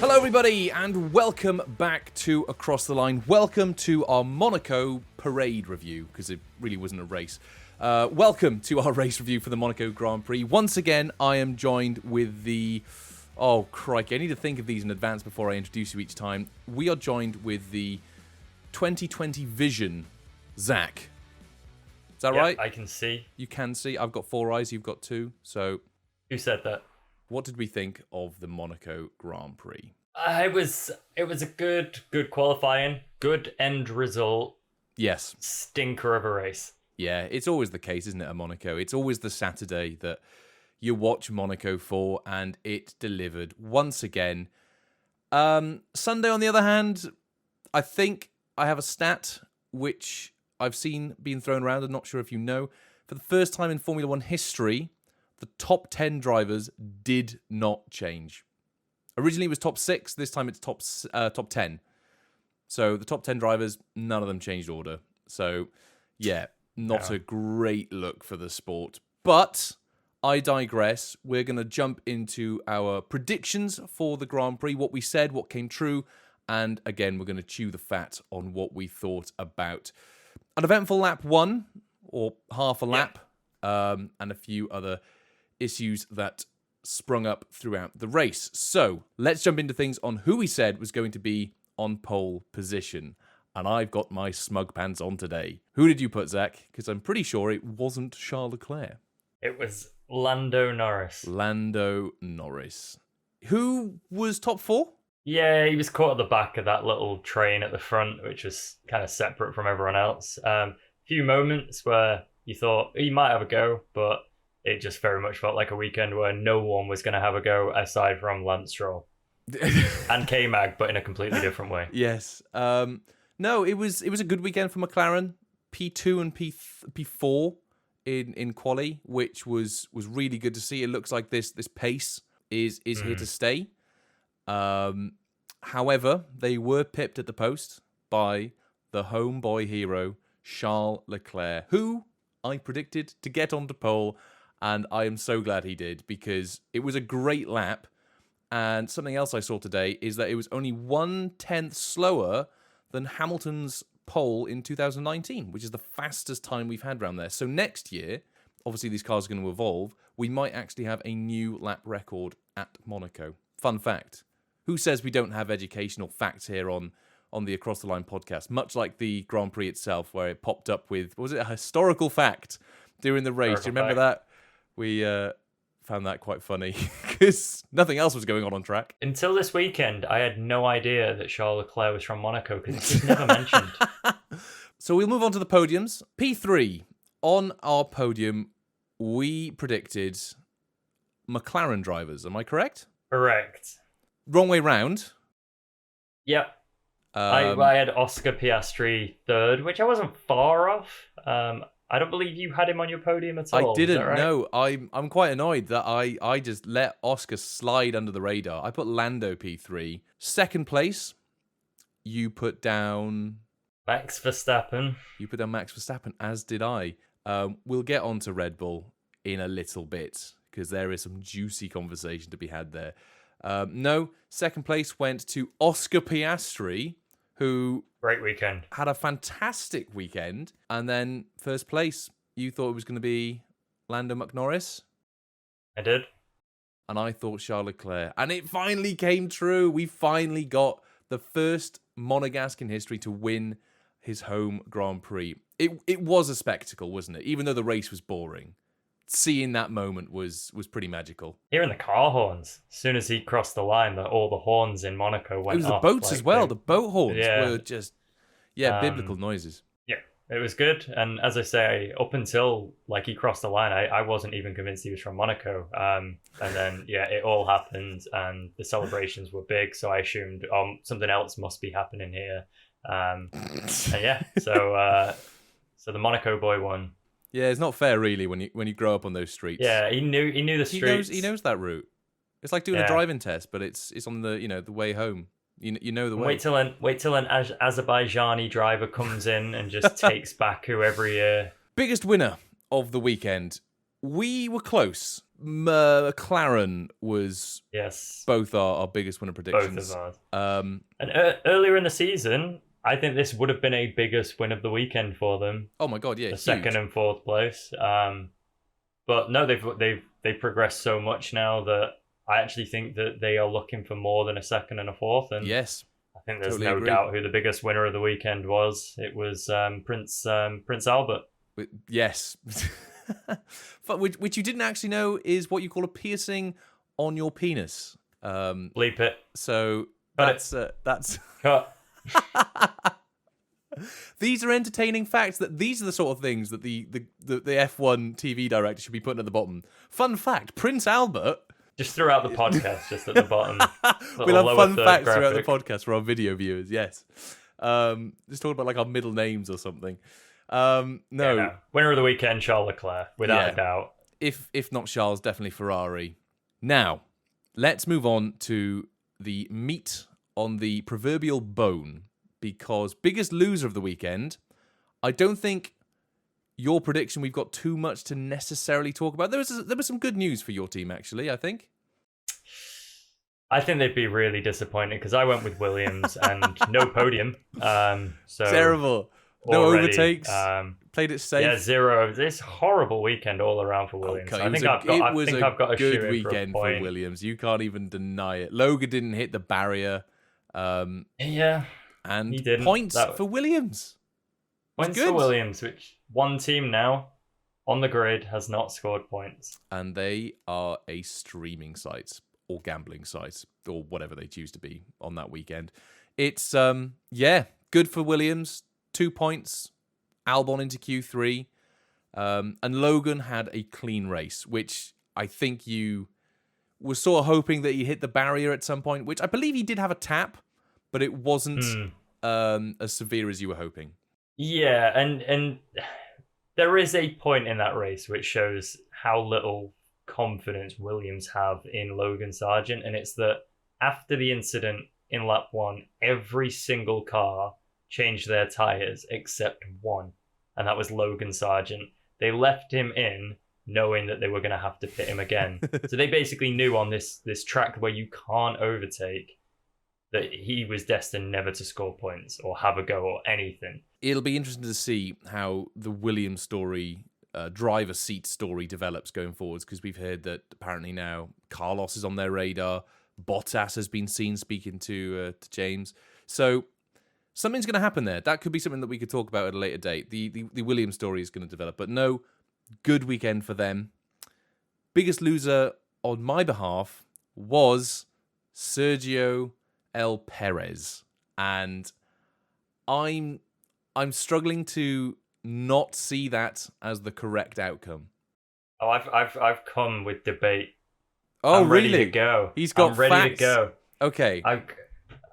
Hello everybody and welcome back to Across the Line. Welcome to our Monaco parade review, because it really wasn't a race. Welcome to our race review for the Monaco Grand Prix. Once again, I am joined with the... Oh, crikey, I need to think of these in advance before I introduce you each time. We are joined with the 2020 Vision, Zach. Is that right? I can see. You can see. I've got 4 eyes, you've got 2. So, Who said that? what did we think of the Monaco Grand Prix? It was a good qualifying, good end result. Yes. Stinker of a race. Yeah, it's always the case, isn't it, at Monaco? It's always the Saturday that you watch Monaco for, and it delivered once again. Sunday, on the other hand, I think I have a stat which I've seen being thrown around. I'm not sure if you know. For the first time in Formula One history, the top 10 drivers did not change. Originally, it was top 6. This time, it's top 10. So the top 10 drivers, none of them changed order. So, yeah, not a great look for the sport. But I digress. We're going to jump into our predictions for the Grand Prix, what we said, what came true, and again, we're going to chew the fat on what we thought about an eventful lap 1, or half a lap, and a few other issues that sprung up throughout the race. So, let's jump into things on who we said was going to be on pole position. And I've got my smug pants on today. Who did you put, Zach? Because I'm pretty sure it wasn't Charles LeClerc. It was Lando Norris. Lando Norris. Who was top 4? Yeah, he was caught at the back of that little train at the front, which was kind of separate from everyone else. Few moments where you thought he might have a go, but it just very much felt like a weekend where no one was going to have a go aside from Lance Stroll. And K-Mag, but in a completely different way. Yes. No, it was a good weekend for McLaren. P2 and P4 in quali, which was really good to see. It looks like this pace is here to stay. However, they were pipped at the post by the homeboy hero, Charles Leclerc, who I predicted to get onto pole, and I am so glad he did, because it was a great lap. And something else I saw today is that it was only 1/10 slower than Hamilton's pole in 2019, which is the fastest time we've had around there. So next year, obviously these cars are going to evolve, we might actually have a new lap record at Monaco. Fun fact. Who says we don't have educational facts here on the Across the Line podcast? Much like the Grand Prix itself, where it popped up with, what was it, a historical fact during the race. Do you remember that? We found that quite funny because nothing else was going on track. Until this weekend, I had no idea that Charles Leclerc was from Monaco because it was never mentioned. So we'll move on to the podiums. P3, on our podium, we predicted McLaren drivers. Am I correct? Correct. Wrong way round. Yep. I had Oscar Piastri third, which I wasn't far off. I don't believe you had him on your podium at all. I didn't. Right? No, I'm quite annoyed that I just let Oscar slide under the radar. I put Lando P3. Second place, you put down Max Verstappen. You put down Max Verstappen, as did I. We'll get on to Red Bull in a little bit, because there is some juicy conversation to be had there. No, second place went to Oscar Piastri, who... Great weekend. Had a fantastic weekend. And then first place, you thought it was going to be Lando McNorris? I did. And I thought Charles Leclerc. And it finally came true. We finally got the first Monegasque in history to win his home Grand Prix. It was a spectacle, wasn't it? Even though the race was boring. Seeing that moment was pretty magical. Hearing the car horns. As soon as he crossed the line, all the horns in Monaco went off. It was the boats as well. The boat horns were just, biblical noises. Yeah, it was good. And as I say, up until he crossed the line, I wasn't even convinced he was from Monaco. And then, it all happened and the celebrations were big. So I assumed something else must be happening here. So the Monaco boy won. Yeah, it's not fair, really, when you grow up on those streets. Yeah, he knew the streets. He knows that route. It's like doing a driving test, but it's on the the way home. You know the way. Wait till an Azerbaijani driver comes in and just takes back whoever he. Biggest winner of the weekend. We were close. McLaren was Yes, both our biggest winner predictions. both of ours. And earlier in the season, I think this would have been a biggest win of the weekend for them. Oh my god, yeah, The huge. second and fourth place. But no, they've progressed so much now that I actually think that they are looking for more than a second and a fourth. And Yes, I think there's totally no agree. doubt who the biggest winner of the weekend was. It was Prince Albert. Yes. which you didn't actually know is what you call a piercing on your penis. Bleep it. So Cut that's Cut. these are entertaining facts. These are the sort of things that the F1 TV director should be putting at the bottom. Fun fact: Prince Albert. Just throughout the podcast, just at the bottom. We'll have fun facts throughout the podcast for our video viewers. Yes. Just talking about like our middle names or something. No. Winner of the weekend, Charles Leclerc, without a doubt. If not Charles, definitely Ferrari. Now, let's move on to the meat on the proverbial bone, because biggest loser of the weekend, I don't think your prediction we've got too much to necessarily talk about. There was some good news for your team, actually, I think. I think they'd be really disappointed because I went with Williams and no podium. So terrible. No already, overtakes. Played it safe. Yeah, 0. This horrible weekend all around for Williams. Okay, I think I've got a good weekend for Williams. You can't even deny it. Logan didn't hit the barrier. Yeah, and he didn't. Points for Williams. Points for Williams, which one team now on the grid has not scored points. And they are a streaming site or gambling site or whatever they choose to be on that weekend. It's, good for Williams. 2 points. Albon into Q3. And Logan had a clean race, which I think you were sort of hoping that he hit the barrier at some point, which I believe he did have a tap, but it wasn't as severe as you were hoping. Yeah, and there is a point in that race which shows how little confidence Williams have in Logan Sargent, and it's that after the incident in lap 1, every single car changed their tyres except one, and that was Logan Sargent. They left him in knowing that they were going to have to pit him again. So they basically knew on this track where you can't overtake that he was destined never to score points or have a go or anything. It'll be interesting to see how the Williams story, driver seat story develops going forwards, because we've heard that apparently now Carlos is on their radar. Bottas has been seen speaking to James. So something's going to happen there. That could be something that we could talk about at a later date. The Williams story is going to develop. But no, good weekend for them. Biggest loser on my behalf was Sergio L. Perez. And I'm struggling to not see that as the correct outcome. Oh, I've come with debate. Oh, I'm ready really? to go. He's got I'm ready facts. to go. Okay.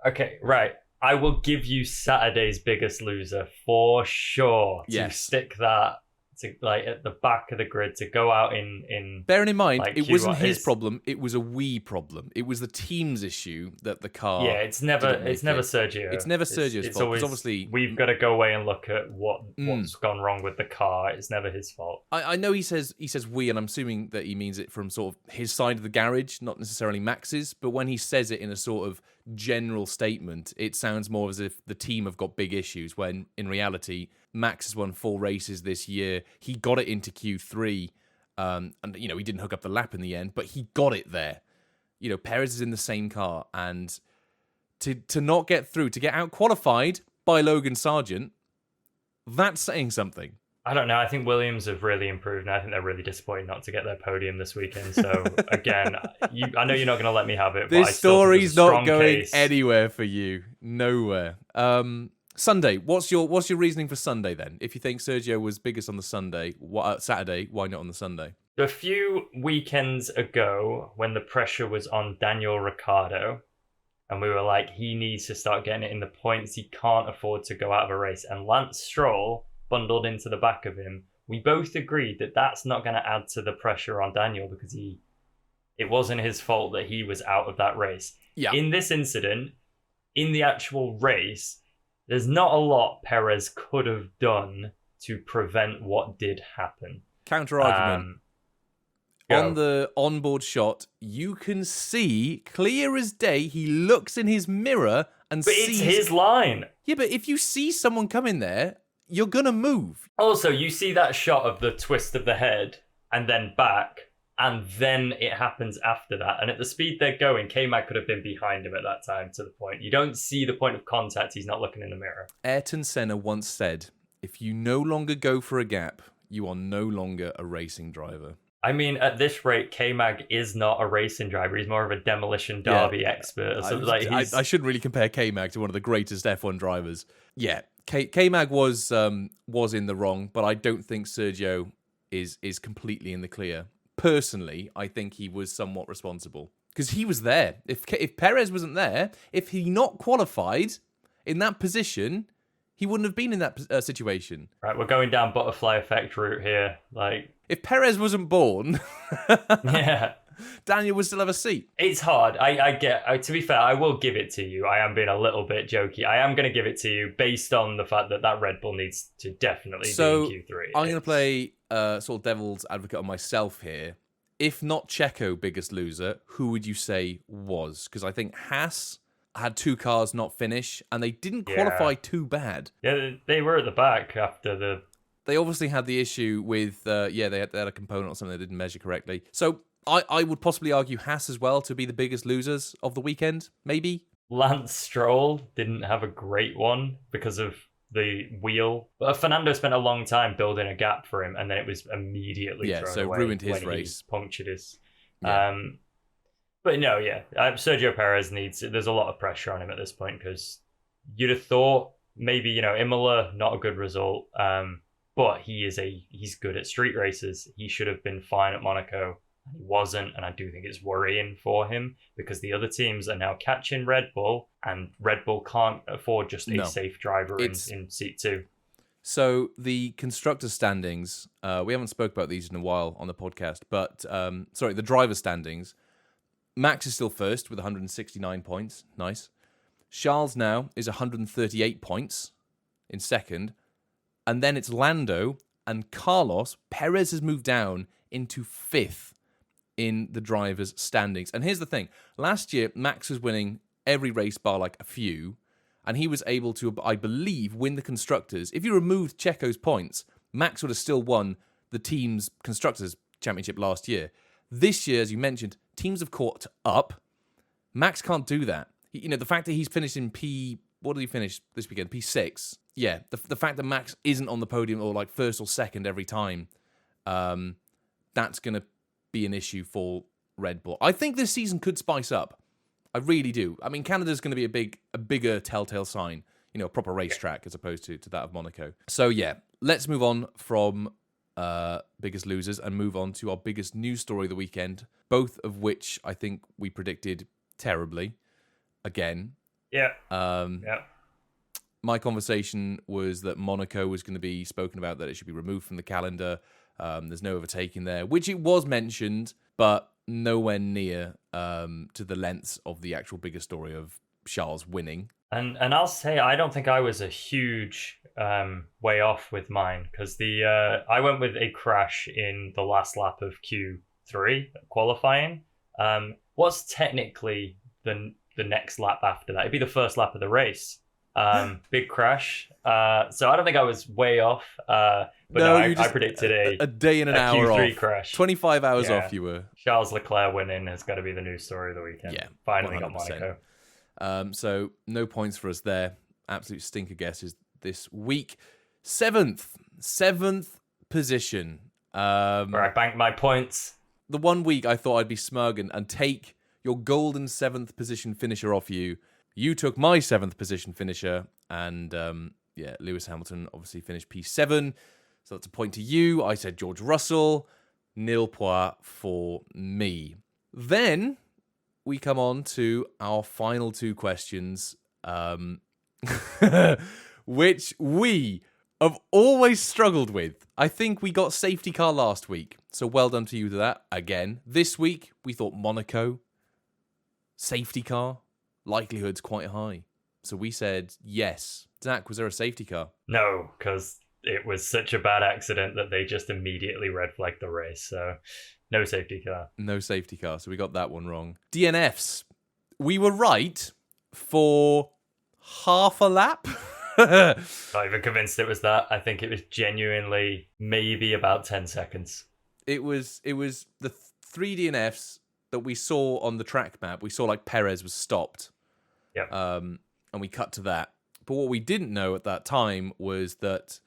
Okay, right. I will give you Saturday's biggest loser for sure. Yes. To stick that to like at the back of the grid, to go out in Bearing in mind, like, it wasn't his it's- problem. It was a we problem. It was the team's issue that the car. Yeah, it's never didn't make it. Sergio. It's never Sergio's fault, 'cause Always, obviously- we've got to go away and look at what's gone wrong with the car. It's never his fault. I know he says we, and I'm assuming that he means it from sort of his side of the garage, not necessarily Max's. But when he says it in a sort of general statement, it sounds more as if the team have got big issues, when in reality, Max has won 4 races this year. He got it into Q3, and he didn't hook up the lap in the end, but he got it there. Perez is in the same car, and to not get through, to get out qualified by Logan Sargent, that's saying something. I don't know. I think Williams have really improved, and I think they're really disappointed not to get their podium this weekend. So again, I know you're not going to let me have it. But This story's not going case. anywhere for you. Nowhere. Sunday. What's your reasoning for Sunday then? If you think Sergio was biggest on the Saturday, why not on the Sunday? A few weekends ago, when the pressure was on Daniel Ricciardo, and we were like, he needs to start getting it in the points. He can't afford to go out of a race. And Lance Stroll bundled into the back of him. We both agreed that that's not going to add to the pressure on Daniel, because it wasn't his fault that he was out of that race. Yeah. In this incident, in the actual race, there's not a lot Perez could have done to prevent what did happen. Counter argument. on the onboard shot, you can see clear as day. He looks in his mirror and sees. But it's his line. Yeah, but if you see someone come in there, you're gonna move. Also, you see that shot of the twist of the head and then back, and then it happens after that. And at the speed they're going, K-Mag could have been behind him at that time to the point. You don't see the point of contact. He's not looking in the mirror. Ayrton Senna once said, if you no longer go for a gap, you are no longer a racing driver. I mean, at this rate, K-Mag is not a racing driver. He's more of a demolition derby expert. So, I shouldn't really compare K-Mag to one of the greatest F1 drivers. Yeah, K-Mag was in the wrong, but I don't think Sergio is completely in the clear. Personally, I think he was somewhat responsible because he was there. If Perez wasn't there, if he not qualified in that position, he wouldn't have been in that situation. Right, we're going down butterfly effect route here. If Perez wasn't born, yeah, Daniel would still have a seat. It's hard. To be fair, I will give it to you. I am being a little bit jokey. I am going to give it to you based on the fact that Red Bull needs to definitely be in Q3. I'm going to play sort of devil's advocate on myself here. If not Checo biggest loser, who would you say was? Because I think Haas had 2 cars not finish, and they didn't qualify too bad. Yeah, they were at the back after the... They obviously had the issue with, they had a component or something they didn't measure correctly. So I would possibly argue Haas as well to be the biggest losers of the weekend, maybe. Lance Stroll didn't have a great one because of the wheel. But Fernando spent a long time building a gap for him, and then it was immediately thrown away ruined his race. He punctured his... Yeah. But no, Sergio Perez there's a lot of pressure on him at this point because you'd have thought maybe, Imola, not a good result. But he's good at street races. He should have been fine at Monaco. He wasn't, and I do think it's worrying for him because the other teams are now catching Red Bull, and Red Bull can't afford just a safe driver in seat 2. So the constructor standings, we haven't spoke about these in a while on the podcast, but the driver standings. Max is still first with 169 points. Nice. Charles now is 138 points in second. And then it's Lando and Carlos. Perez has moved down into 5th in the drivers' standings. And here's the thing. Last year, Max was winning every race bar like a few. And he was able to, I believe, win the constructors. If you removed Checo's points, Max would have still won the team's constructors championship last year. This year, as you mentioned, teams have caught up. Max can't do that. The fact that he's finished in what did he finish this weekend? P6. Yeah, the fact that Max isn't on the podium or like first or second every time, that's going to be an issue for Red Bull. I think this season could spice up. I really do. I mean, Canada's going to be a bigger telltale sign, a proper racetrack as opposed to that of Monaco. So yeah, let's move on from biggest losers and move on to our biggest news story of the weekend, both of which I think we predicted terribly again. Yeah. My conversation was that Monaco was going to be spoken about, that it should be removed from the calendar. There's no overtaking there, which it was mentioned, but nowhere near to the lengths of the actual bigger story of Charles winning. And I'll say I don't think I was a huge way off with mine because I went with a crash in the last lap of Q3 qualifying. What's technically the next lap after that? It'd be the first lap of the race. Big crash. So I don't think I was way off. But no, I predicted a day and an hour Q3 off. Crash. 25 hours off you were. Charles LeClerc winning has got to be the news story of the weekend. Yeah, finally 100%. got Monaco. So no points for us there. Absolute stinker guesses this week. Seventh position. Where I banked my points. The 1 week I thought I'd be smug and take your golden 7th position finisher off you. You took my 7th position finisher, and Lewis Hamilton obviously finished P7, so that's a point to you. I said George Russell, nil point for me. Then we come on to our final 2 questions, which we have always struggled with. I think we got safety car last week, so well done to you to that again. This week, we thought Monaco, safety car, likelihood's quite high. So we said yes. Zach, was there a safety car? No, because it was such a bad accident that they just immediately red flagged the race. So no safety car. No safety car, so we got that one wrong. DNFs. We were right for half a lap. Not even convinced it was that. I think it was genuinely maybe about 10 seconds. It was the three DNFs that we saw on the track map. We saw like Perez was stopped. Yep. And we cut to that. But what we didn't know at that time was that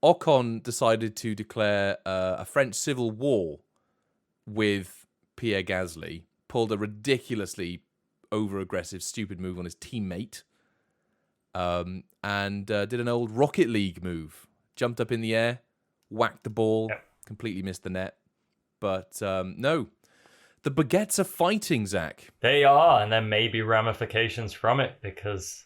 Ocon decided to declare a French civil war with Pierre Gasly, pulled a ridiculously over-aggressive, stupid move on his teammate, and did an old Rocket League move. Jumped up in the air, whacked the ball, completely missed the net. But no, the baguettes are fighting, Zach. They are, and there may be ramifications from it because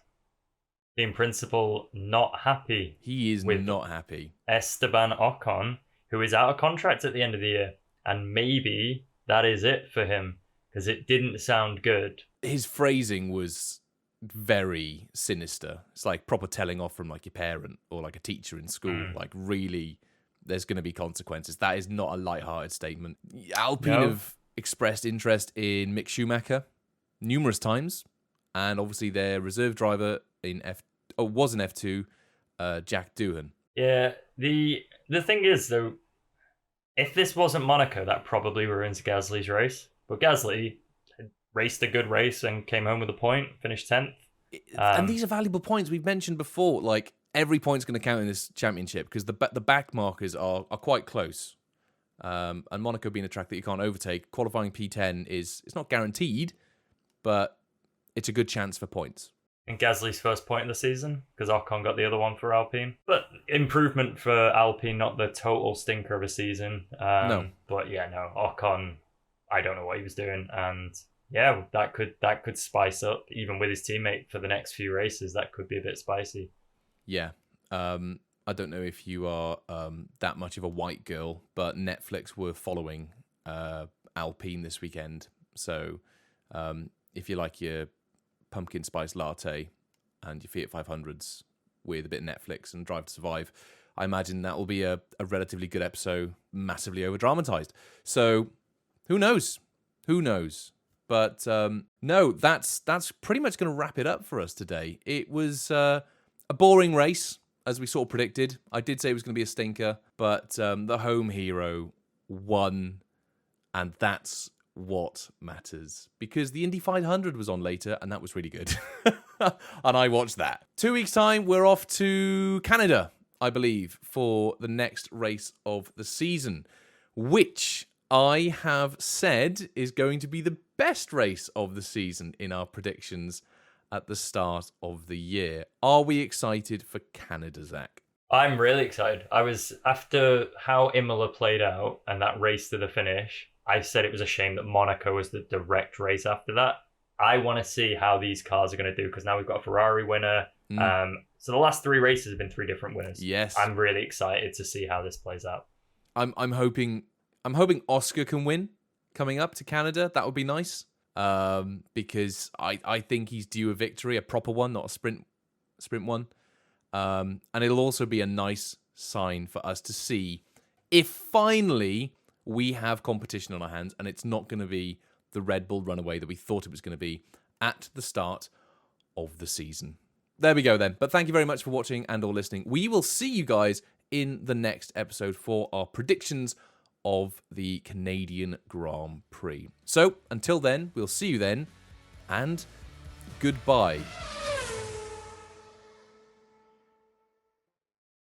Team Principal not happy. He is not happy. Esteban Ocon, who is out of contract at the end of the year, and maybe that is it for him because it didn't sound good. His phrasing was very sinister. It's like proper telling off from like your parent or like a teacher in school. Like really, there's going to be consequences. That is not a lighthearted statement. Alpine have expressed interest in Mick Schumacher numerous times, and obviously their reserve driver was in F2, Jack Doohan. Yeah, the thing is though, if this wasn't Monaco, that probably ruins Gasly's race. But Gasly raced a good race and came home with a point, finished 10th. And these are valuable points. We've mentioned before, like every point's going to count in this championship because the back markers are quite close. And Monaco being a track that you can't overtake, qualifying P10 it's not guaranteed, but it's a good chance for points. And Gasly's first point of the season, because Ocon got the other one for Alpine. But improvement for Alpine, not the total stinker of a season. No. But yeah, no, Ocon, I don't know what he was doing. And yeah, that could spice up, even with his teammate for the next few races, that could be a bit spicy. Yeah. I don't know if you are that much of a white girl, but Netflix were following Alpine this weekend. So if you like your pumpkin spice latte and your Fiat 500s with a bit of Netflix and Drive to Survive, I imagine that will be a relatively good episode, massively over-dramatized. So who knows? But no, that's pretty much going to wrap it up for us today. It was a boring race, as we sort of predicted. I did say it was going to be a stinker, but the home hero won, and that's what matters, because the Indy 500 was on later, and that was really good. And I watched that. 2 weeks' time, we're off to Canada, I believe, for the next race of the season, which I have said is going to be the best race of the season in our predictions at the start of the year. Are we excited for Canada, Zach? I'm really excited. I was, after how Imola played out and that race to the finish, I said it was a shame that Monaco was the direct race after that. I want to see how these cars are going to do, because now we've got a Ferrari winner. So the last 3 races have been 3 different winners. Yes. I'm really excited to see how this plays out. I'm hoping Oscar can win coming up to Canada. That would be nice. Because I think he's due a victory, a proper one, not a sprint one. And it'll also be a nice sign for us to see if finally we have competition on our hands and it's not going to be the Red Bull runaway that we thought it was going to be at the start of the season. There we go then. But thank you very much for watching and or listening. We will see you guys in the next episode for our predictions of the Canadian Grand Prix. So until then, we'll see you then, and goodbye.